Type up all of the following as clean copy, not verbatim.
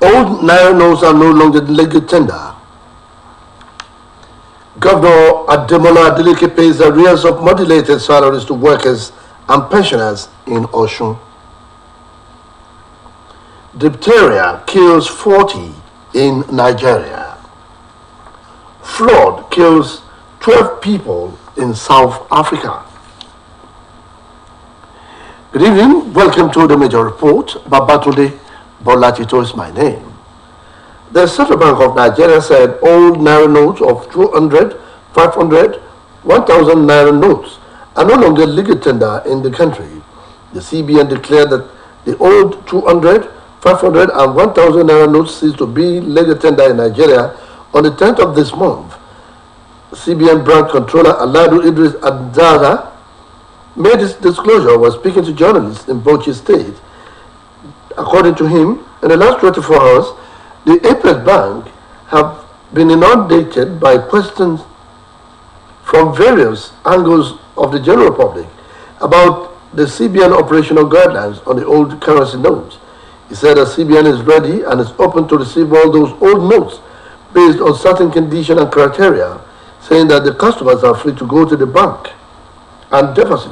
Old Naira notes are no longer legal tender. Governor Ademola Adeleke pays arrears of modulated salaries to workers and pensioners in Osun. Diphtheria kills 40 in Nigeria. Flood kills 12 people in South Africa. Good evening. Welcome to the Major Report. Babatunde Bolatito is my name. The Central Bank of Nigeria said old Naira notes of 200, 500, 1,000 Naira notes are no longer legal tender in the country. The CBN declared that the old 200, 500, and 1,000 Naira notes ceased to be legal tender in Nigeria on the 10th of this month. CBN branch controller Aladu Idris Adada made this disclosure while speaking to journalists in Bauchi State. According to him, in the last 24 hours, the Apex Bank have been inundated by questions from various angles of the general public about the CBN operational guidelines on the old currency notes. He said that CBN is ready and is open to receive all those old notes based on certain conditions and criteria, saying that the customers are free to go to the bank and deposit,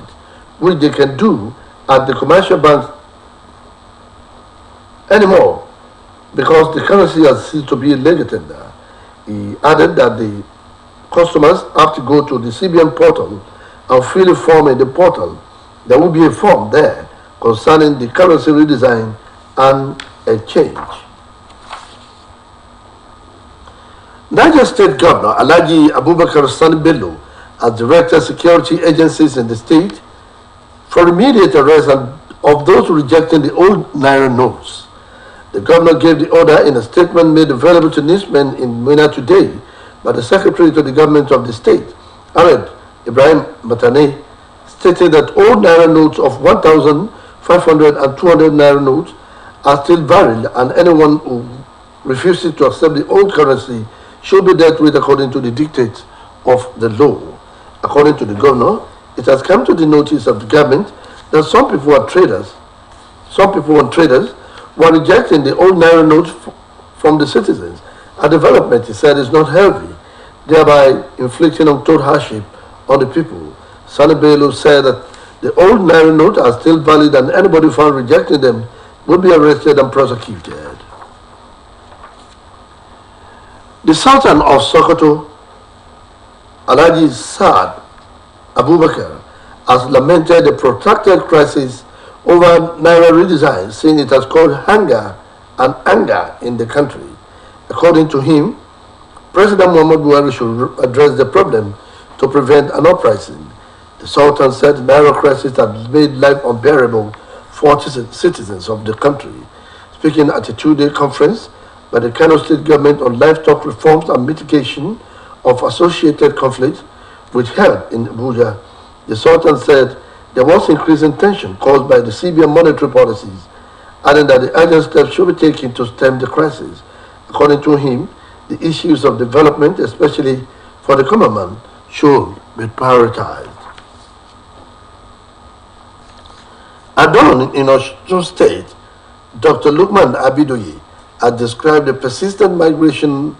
which they can do at the commercial banks anymore, because the currency has ceased to be legal tender. He added that the customers have to go to the CBN portal and fill a form in the portal. There will be a form there concerning the currency redesign and exchange. Niger State Governor Alhaji Abubakar Sani Bello as Director of Security Agencies in the state for immediate arrest of those rejecting the old Naira notes. The governor gave the order in a statement made available to newsmen in Mina today by the Secretary to the Government of the state, Ahmed Ibrahim Matane, stating that old Naira notes of 1,000, 500, and 200 Naira notes are still valid, and anyone who refuses to accept the old currency should be dealt with according to the dictates of the law. According to the governor, it has come to the notice of the government that some people and traders were rejecting the old Naira notes from the citizens. A development, he said, is not healthy, thereby inflicting untold hardship on the people. Sani Bello said that the old Naira notes are still valid and anybody found rejecting them will be arrested and prosecuted. The Sultan of Sokoto, Alhaji Saad Abubakar, has lamented the protracted crisis over Naira redesign, saying it has caused hunger and anger in the country. According to him, President Muhammad Buhari should address the problem to prevent an uprising. The Sultan said the Naira crisis has made life unbearable for citizens of the country. Speaking at a two-day conference by the Kano State Government on livestock reforms and mitigation of associated conflicts, which held in Abuja, the Sultan said there was increasing tension caused by the CBN monetary policies, adding that the urgent steps should be taken to stem the crisis. According to him, the issues of development, especially for the common man, should be prioritized. At dawn in Osun State, Dr. Lukman Abidoye had described the persistent migration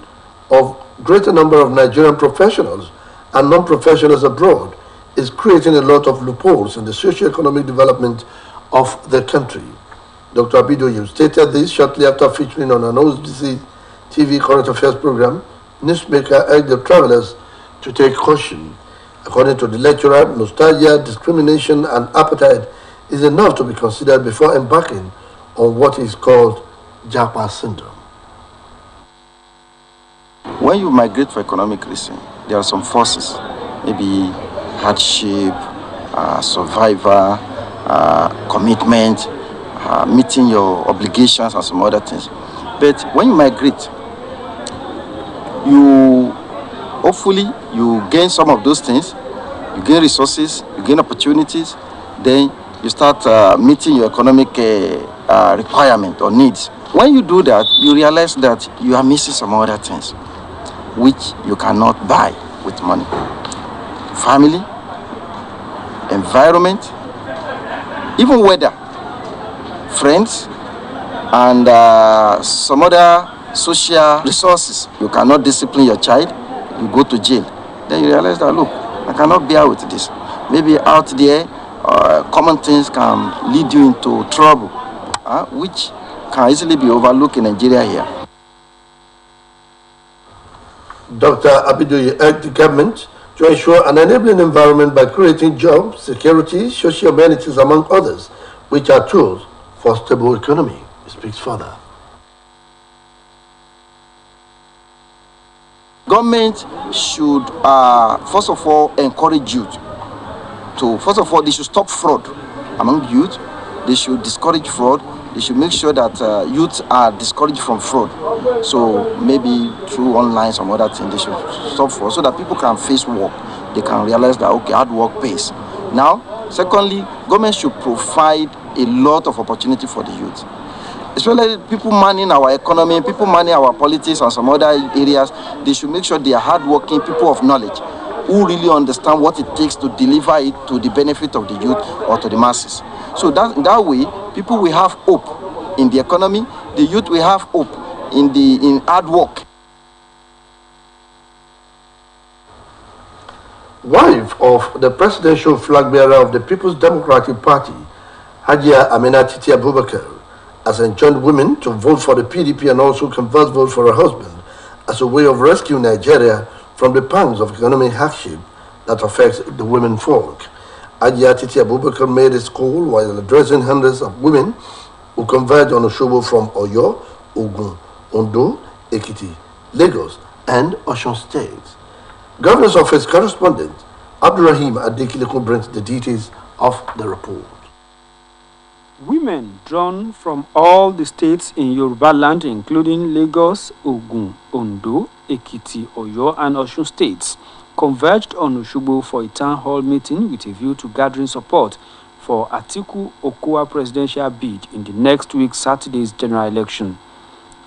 of greater number of Nigerian professionals and non-professionals abroad is creating a lot of loopholes in the socio-economic development of the country. Dr. Abidoye stated this shortly after featuring on an Osbc TV current affairs program. Newsmaker urged the travelers to take caution. According to the lecturer, nostalgia, discrimination, and appetite is enough to be considered before embarking on what is called Japa syndrome. When you migrate for economic reason, there are some forces, maybe hardship, survivor, commitment, meeting your obligations and some other things. But when you migrate, hopefully you gain some of those things, you gain resources, you gain opportunities, then you start meeting your economic requirement or needs. When you do that, you realize that you are missing some other things which you cannot buy with money. Family, environment, even weather, friends, and some other social resources. You cannot discipline your child, you go to jail. Then you realize that, look, I cannot bear with this. Maybe out there, common things can lead you into trouble, which can easily be overlooked in Nigeria here. Dr. Abidoye urged the government to ensure an enabling environment by creating jobs, security, social amenities, among others, which are tools for a stable economy. He speaks further. Government should, first of all, encourage youth to, first of all, they should stop fraud among youth. They should discourage fraud. They should make sure that youth are discouraged from fraud. So maybe through online, some other things, they should stop fraud so that people can face work. They can realize that, okay, hard work pays. Now, secondly, government should provide a lot of opportunity for the youth. Especially people manning our economy, people manning our politics and some other areas. They should make sure they are hardworking people of knowledge who really understand what it takes to deliver it to the benefit of the youth or to the masses. So that way, people will have hope in the economy. The youth will have hope in hard work. Wife of the presidential flag bearer of the People's Democratic Party, Hajia Amina Titi Abubakar, has enjoined women to vote for the PDP and also convert vote for her husband as a way of rescuing Nigeria from the pangs of economic hardship that affects the women folk. Hajia Titi Abubakar made this call while addressing hundreds of women who converged on Osogbo from Oyo, Ogun, Ondo, Ekiti, Lagos, and Osun states. Governor's Office correspondent Abdurrahim Adekileko brings the details of the report. Women drawn from all the states in Yoruba land, including Lagos, Ogun, Ondo, Ekiti, Oyo, and Osun states, converged on Osogbo for a town hall meeting with a view to gathering support for Atiku Okuwa presidential bid in the next week's Saturday's general election.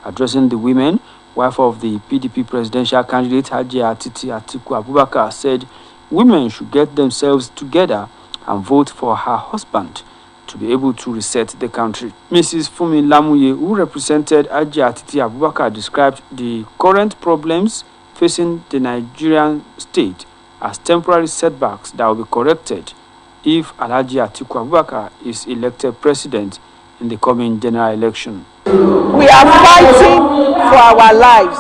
Addressing the women, wife of the PDP presidential candidate Hajia Titi Atiku Abubakar said women should get themselves together and vote for her husband to be able to reset the country. Mrs. Fumi Lamuye, who represented Hajia Titi Abubakar, described the current problems facing the Nigerian state as temporary setbacks that will be corrected if Alhaji Atiku Abubakar is elected president in the coming general election. We are fighting for our lives.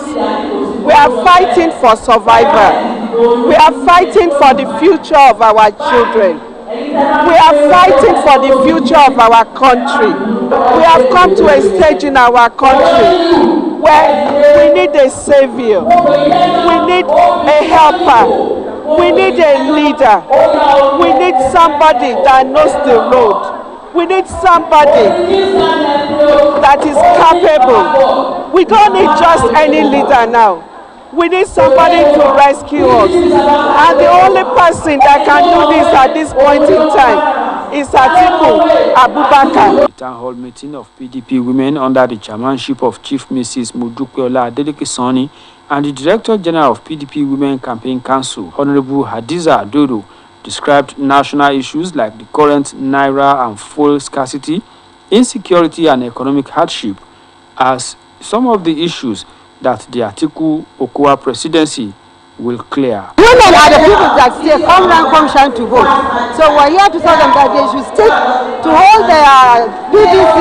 We are fighting for survival. We are fighting for the future of our children. We are fighting for the future of our country. We have come to a stage in our country where we need a savior. We need a helper. We need a leader. We need somebody that knows the road. We need somebody that is capable. We don't need just any leader now. We need somebody to rescue us. And the only person that can do this at this point in time is Atiku Abubakar. The town hall meeting of PDP women under the chairmanship of Chief Mrs. Modupeola Adeleke-Sani and the Director General of PDP Women Campaign Council, Honorable Hadiza Dodo, described national issues like the current naira and fuel scarcity, insecurity, and economic hardship as some of the issues that the Atiku Okuwa presidency will clear. Women are the people that say, come round, come shine to vote. So we're here to tell them that they should stick to hold their PDC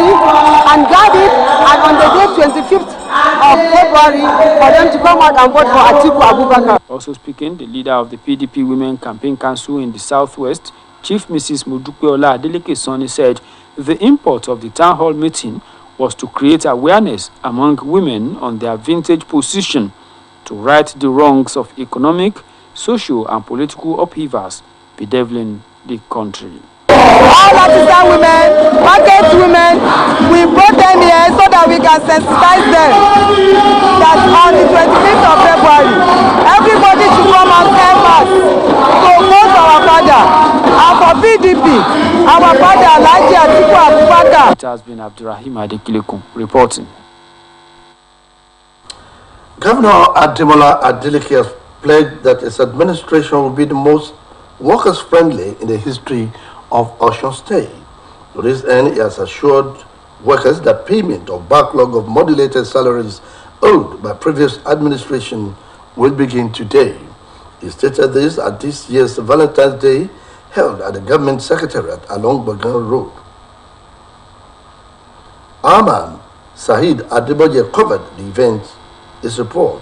and guard it, and on the day 25th of February for them to come out and vote for Atiku Abubakar. Also speaking, the leader of the PDP Women Campaign Council in the Southwest, Chief Mrs. Modupeola Adeleke-Sani, said the import of the town hall meeting was to create awareness among women on their vintage position to right the wrongs of economic, social, and political upheavals bedeviling the country. All artisan women, market women, we brought them here so that we can sensitize them that on the 25th of February, everybody should come and help us to vote for our father. And for PDP, our father Alhaji Atiku Abubakar. It has been Abdurrahim Adekileko reporting. Governor Ademola Adeleke has pledged that his administration will be the most workers-friendly in the history of Osun State. To this end, he has assured workers that payment of backlog of modulated salaries owed by previous administration will begin today. He stated this at this year's Valentine's Day held at the Government Secretariat along Bagan Road. Arman Sahid Adeboye covered the event. His report.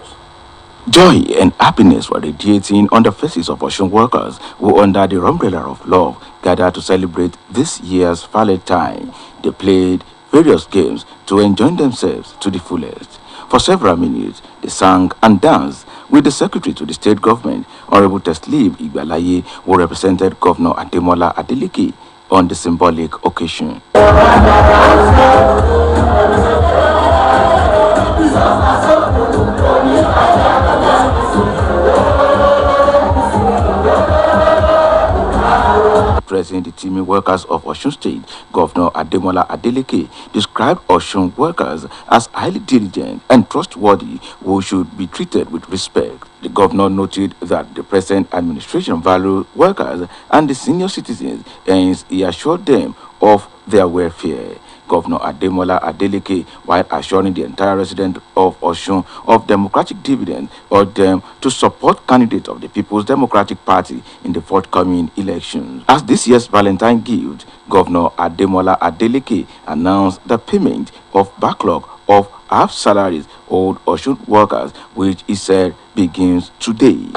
Joy and happiness were radiating on the faces of Osun workers who, under the umbrella of love, gathered to celebrate this year's Valentine. They played various games to enjoy themselves to the fullest. For several minutes, they sang and danced with the Secretary to the State Government, Honorable Teslim Igbalaye, who represented Governor Ademola Adeleke on the symbolic occasion. Addressing the teaming workers of Osun State, Governor Ademola Adeleke described Osun workers as highly diligent and trustworthy who should be treated with respect. The governor noted that the present administration values workers and the senior citizens, and he assured them of their welfare. Governor Ademola Adeleke, while assuring the entire resident of Osun of democratic dividend, urged them to support candidates of the People's Democratic Party in the forthcoming elections. As this year's Valentine gift, Governor Ademola Adeleke announced the payment of backlog of half salaries owed Osun workers, which he said begins today.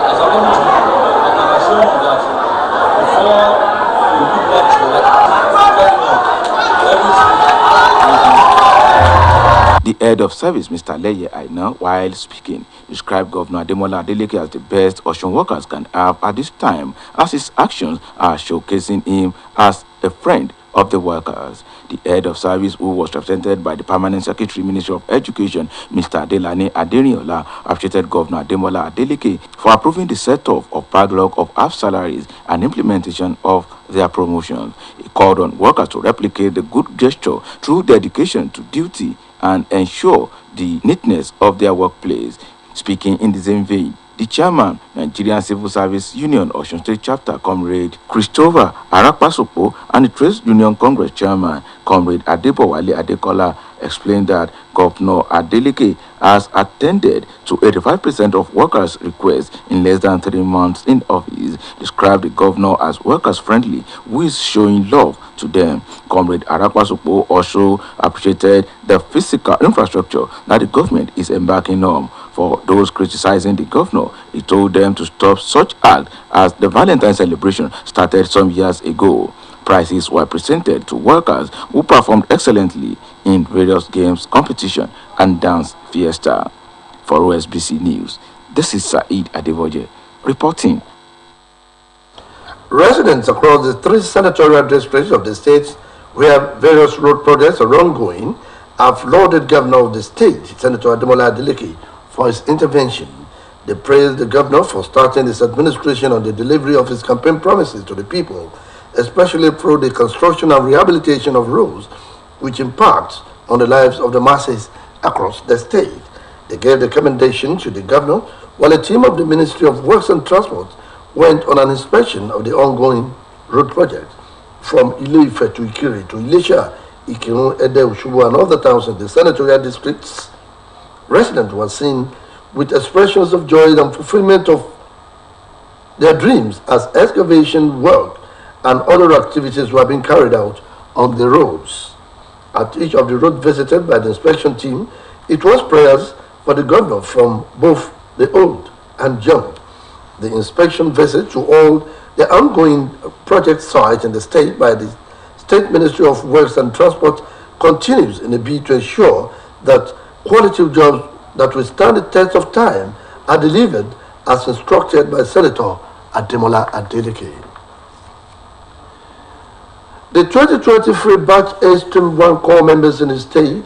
The head of service, Mr. Leye Aina, while speaking, described Governor Ademola Adeleke as the best Osun workers can have at this time, as his actions are showcasing him as a friend of the workers. The head of service, who was represented by the Permanent Secretary, Ministry of Education, Mr. Adelane Aderiola, appreciated Governor Ademola Adeleke for approving the set-off of backlog of half salaries and implementation of their promotions. He called on workers to replicate the good gesture through dedication to duty and ensure the neatness of their workplace. Speaking in the same vein, the chairman, Nigerian Civil Service Union Osun State Chapter, Comrade Christopher Arakpasopo, and the Trades Union Congress Chairman, Comrade Adebowale Adekola, explained that Governor Adeleke has attended to 85% of workers' requests in less than 3 months in office. Described the governor as workers friendly, who is showing love to them. Comrade Arakpasopo also appreciated the physical infrastructure that the government is embarking on. For those criticizing the governor, he told them to stop such acts as the Valentine celebration started some years ago. Prizes were presented to workers who performed excellently in various games, competition, and dance fiesta. For Osbc News, this is Saeed Adeboye reporting. Residents across the 3 senatorial districts of the state where various road projects are ongoing have lauded Governor of the state, Senator Ademola Adeleke, for his intervention. They praised the governor for starting his administration on the delivery of his campaign promises to the people, especially through the construction and rehabilitation of roads, which impacts on the lives of the masses across the state. They gave the commendation to the governor, while a team of the Ministry of Works and Transport went on an inspection of the ongoing road project from Ile-Ife to Ikire to Ilesha, Ikirun, Ede, Osogbo, and other towns in the senatorial districts. Residents were seen with expressions of joy and fulfillment of their dreams as excavation work and other activities were being carried out on the roads. At each of the roads visited by the inspection team, it was prayers for the governor from both the old and young. The inspection visit to all the ongoing project sites in the state by the State Ministry of Works and Transport continues in a bid to ensure that quality jobs that will stand the test of time are delivered as instructed by Senator Ademola Adeleke. The 2023 Batch A Stream 1 Corps members in the state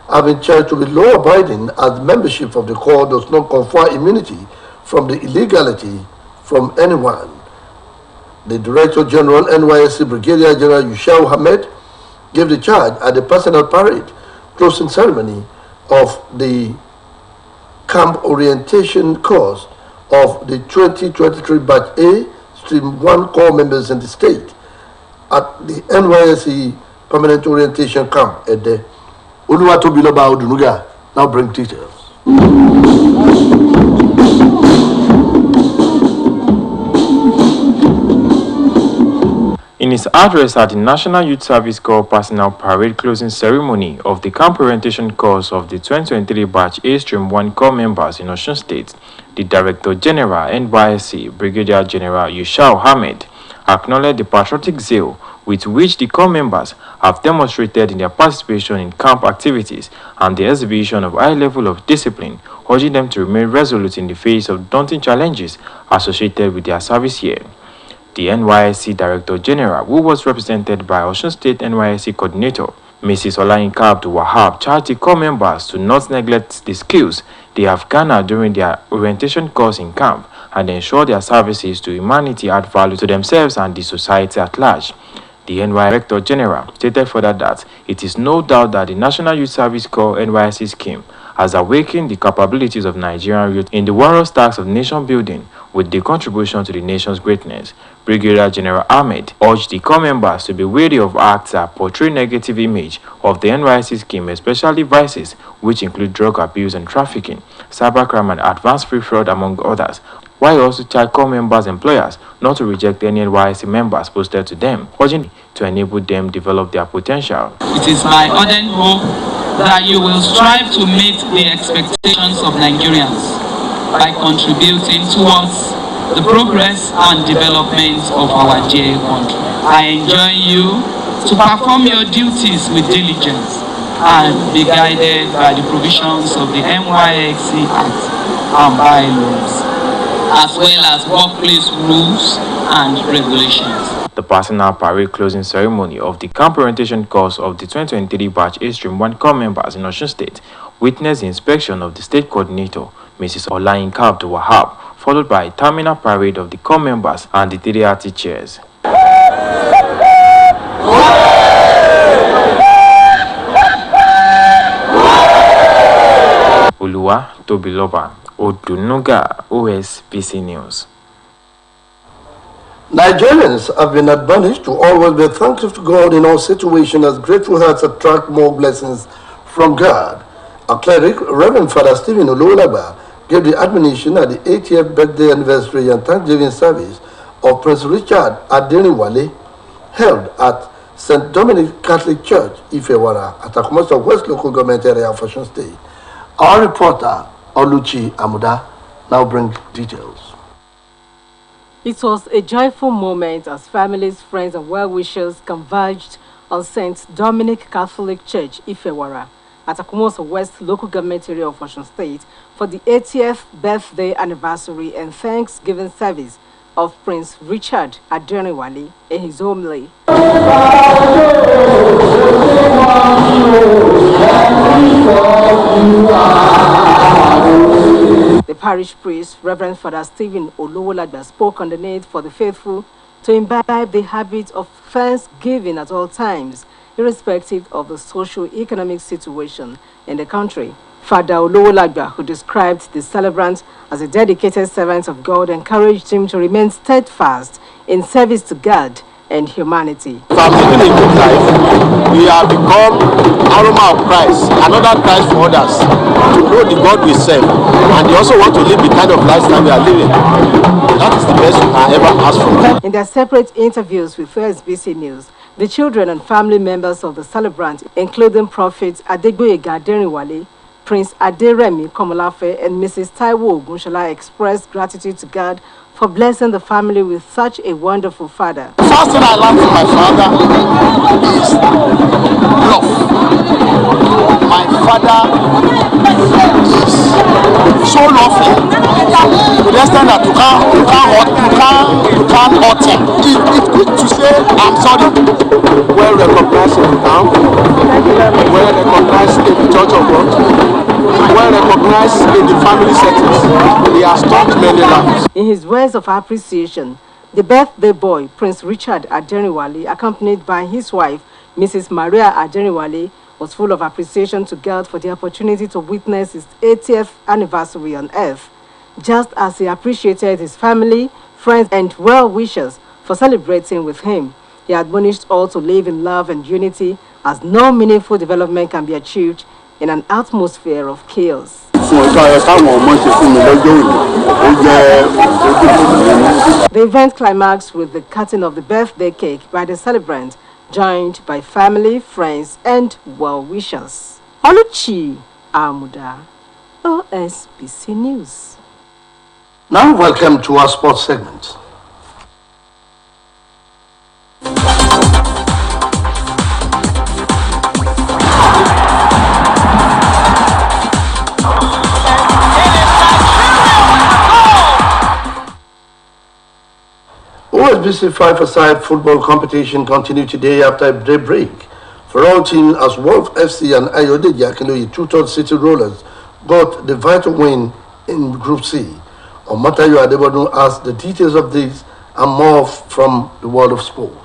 have been charged to be law-abiding as membership of the Corps does not confer immunity from the illegality from anyone. The Director General, NYSC Brigadier General Yushau Hamed, gave the charge at the personal parade closing ceremony of the camp orientation course of the 2023 Batch A Stream 1 Corps members in the state at the NYSC Permanent Orientation Camp at the Oluwatobiloba Odunuga now bring details. In his address at the National Youth Service Corps Personnel Parade closing ceremony of the camp orientation course of the 2023 batch A-1 Corps members in Osun State, the Director General NYSC Brigadier General Yushau Ahmed acknowledged the patriotic zeal with which the Corps members have demonstrated in their participation in camp activities and the exhibition of high level of discipline, urging them to remain resolute in the face of daunting challenges associated with their service here. The NYSC Director General, who was represented by Osun State NYSC Coordinator, Mrs. Olayinka Abdul-Wahab, charged the Corps members to not neglect the skills they have garnered during their orientation course in camp and ensure their services to humanity add value to themselves and the society at large. The NYSC Director General stated further that it is no doubt that the National Youth Service Corps NYSC scheme has awakened the capabilities of Nigerian youth in the warrior tasks of nation building with the contribution to the nation's greatness. Brigadier General Ahmed urged the Corps members to be wary of acts that portray negative image of the NYSC scheme, especially vices which include drug abuse and trafficking, cybercrime and advanced free fraud among others, while also charged Corps members' employers not to reject any NYSC members posted to them, urging to enable them develop their potential. It is my ardent hope that you will strive to meet the expectations of Nigerians by contributing towards the progress and development of our dear country. I enjoin you to perform your duties with diligence and be guided by the provisions of the NYSC Act and bylaws, as well as workplace rules and regulations. The personal parade closing ceremony of the camp orientation course of the 2023 batch A-1 Corps members in Osun State witnessed the inspection of the state coordinator, Mrs. Olayinka Abdul-Wahab, followed by a terminal parade of the Corps members and the 3 chairs. Oluwatobiloba Odunuga, Osbc News. Nigerians have been admonished to always be thankful to God in all situations, as grateful hearts attract more blessings from God. A cleric, Reverend Father Stephen Ololagba, gave the admonition at the 80th birthday anniversary and Thanksgiving service of Prince Richard Adeniwale, held at St. Dominic Catholic Church, Ifewara, at Akumosa West Local Government Area of Osun State. Our reporter, Oluchi Amuda, now brings details. It was a joyful moment as families, friends and well-wishers converged on St. Dominic Catholic Church, Ifewara, at Akumosa West Local Government Area of Osun State for the 80th birthday anniversary and Thanksgiving service of Prince Richard Adeniwale in his homily. The parish priest, Reverend Father Stephen Olowolagba, spoke on the need for the faithful to imbibe the habit of thanksgiving at all times, irrespective of the socio-economic situation in the country. Father Olowolagba, who described the celebrant as a dedicated servant of God, encouraged him to remain steadfast in service to God and humanity. If I'm living a good life, we have become aroma of Christ, another Christ for others, to know the God we serve, and they also want to live the kind of lifestyle we are living. That is the best we can ever ask for. In their separate interviews with Osbc News, the children and family members of the celebrant, including Prophet Adegboyega Adeniwale, Prince Aderemi Komolafe, and Mrs. Taiwo Ogunshola, expressed gratitude to God for blessing the family with such a wonderful father. The first thing I learned from my father is love. My father is so lovely to the extent that you can't hurt him. It's good to say I'm sorry. Well recognized in the camp, well recognized in the Church of God, well recognized in the family settings. He has taught many lives. In his words of appreciation, the birthday boy, Prince Richard Adeniwale, accompanied by his wife, Mrs. Maria Adeniwale, was full of appreciation to God for the opportunity to witness his 80th anniversary on earth, just as he appreciated his family, friends, and well-wishers for celebrating with him. He admonished all to live in love and unity as no meaningful development can be achieved in an atmosphere of chaos. The event climaxed with the cutting of the birthday cake by the celebrant, joined by family, friends, and well-wishers. Oluchi Amuda, OSBC News. Now welcome to our sports segment. OSBC 5-a-side football competition continued today after a daybreak. For all teams as Wolf FC and Ayodeji Akinloye two-third City Rollers got the vital win in Group C. Omatayo Adebodun has the details of this and more from the world of sport.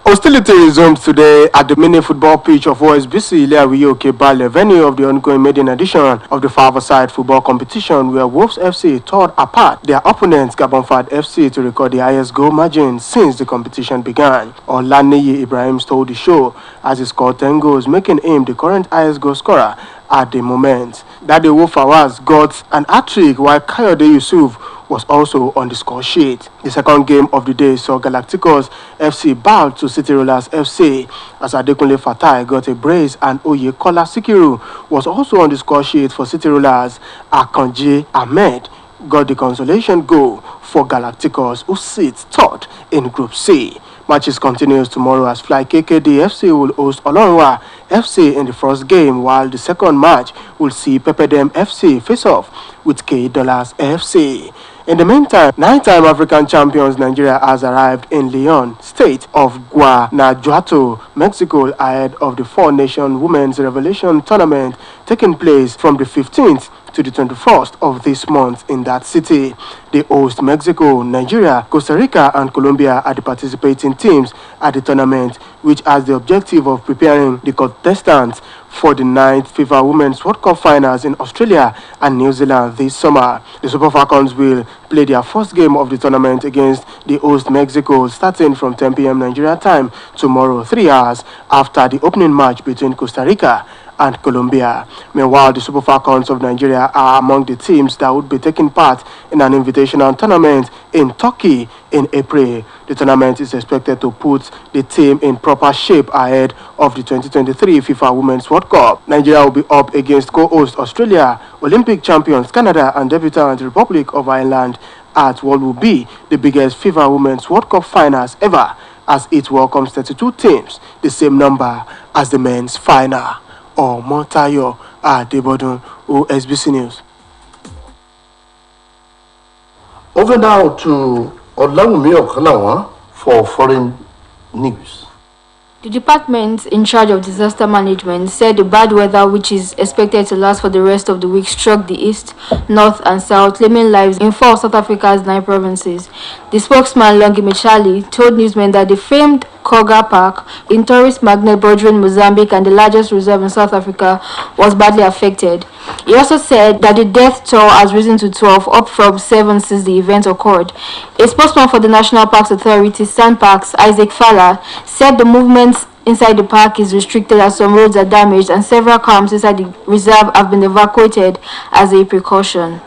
Hostility resumed today at the mini football pitch of OSBC Ile-Awiye Bale, venue of the ongoing maiden edition of the 5-a-side football competition, where Wolves FC tore apart their opponents Gabonfad FC to record the highest goal margin since the competition began. Olaniyi Ibrahim stole the show as he scored 10 goals, making him the current highest goal scorer at the moment. Dade Wofawaz got an hat-trick while Kayode Yusuf was also on the score sheet. The second game of the day saw Galacticos FC bow to City Rollers FC as Adekunle Fatai got a brace and Oyekola Sikiru was also on the score sheet for City Rollers. Akanji Ahmed got the consolation goal for Galacticos, who sits third in Group C. Matches continues tomorrow as Fly KKD FC will host Olonwa FC in the first game, while the second match will see Pepedem FC face off with K Dollars FC. In the meantime, 9-time African champions Nigeria has arrived in Leon, state of Guanajuato, Mexico, ahead of the four-nation Women's Revelation tournament taking place from the 15th to the 21st of this month in that city. They host Mexico, Nigeria, Costa Rica, and Colombia are the participating teams at the tournament, which has the objective of preparing the contestants for the 9th FIFA Women's World Cup finals in Australia and New Zealand this summer. The Super Falcons will play their first game of the tournament against the host Mexico starting from 10 p.m. Nigeria time tomorrow, 3 hours after the opening match between Costa Rica and Colombia. Meanwhile, the Super Falcons of Nigeria are among the teams that would be taking part in an invitational tournament in Turkey in April. The tournament is expected to put the team in proper shape ahead of the 2023 FIFA Women's World Cup. Nigeria will be up against co-host Australia, Olympic champions Canada, and debutant Republic of Ireland at what will be the biggest FIFA Women's World Cup finals ever, as it welcomes 32 teams, the same number as the men's final. Omotayo Adebodun, OSBC News. Over now to Olawumi Okalawa for foreign news. The department in charge of disaster management said the bad weather, which is expected to last for the rest of the week, struck the east, north and south, claiming lives in 4 of South Africa's 9 provinces. The spokesman, Longi Michali, told newsmen that the famed Kruger Park in tourist magnet bordering Mozambique and the largest reserve in South Africa was badly affected. He also said that the death toll has risen to 12, up from 7 since the event occurred. A spokesman for the National Parks Authority, SANParks, Isaac Fowler, said the movement inside the park is restricted as some roads are damaged and several camps inside the reserve have been evacuated as a precaution.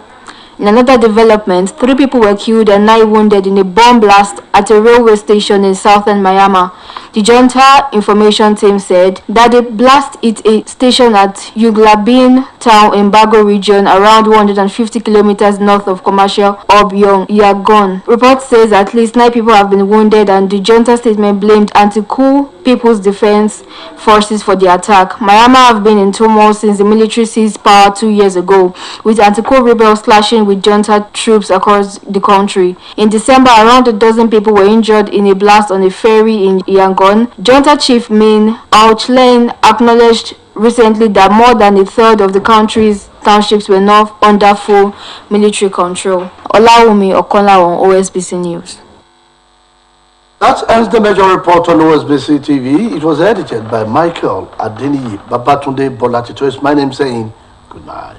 In another development, 3 people were killed and 9 wounded in a bomb blast at a railway station in southern Myanmar. The junta information team said that the blast hit a station at Yuglabin town in Bago region, around 150 kilometers north of commercial hub Yangon. Report says at least 9 people have been wounded, and the junta statement blamed anti-coup People's Defense Forces for the attack. Myanmar have been in turmoil since the military seized power 2 years ago, with anti-coup rebels clashing with junta troops across the country. In December, around a dozen people were injured in a blast on a ferry in Yangon. Junta Chief Min Aung Hlaing acknowledged recently that more than a third of the country's townships were now under full military control. Olawumi Okonlawon, OSBC News. That ends the major report on OSBC TV. It was edited by Michael Adeniyi. Babatunde Bolatito is my name, saying good night.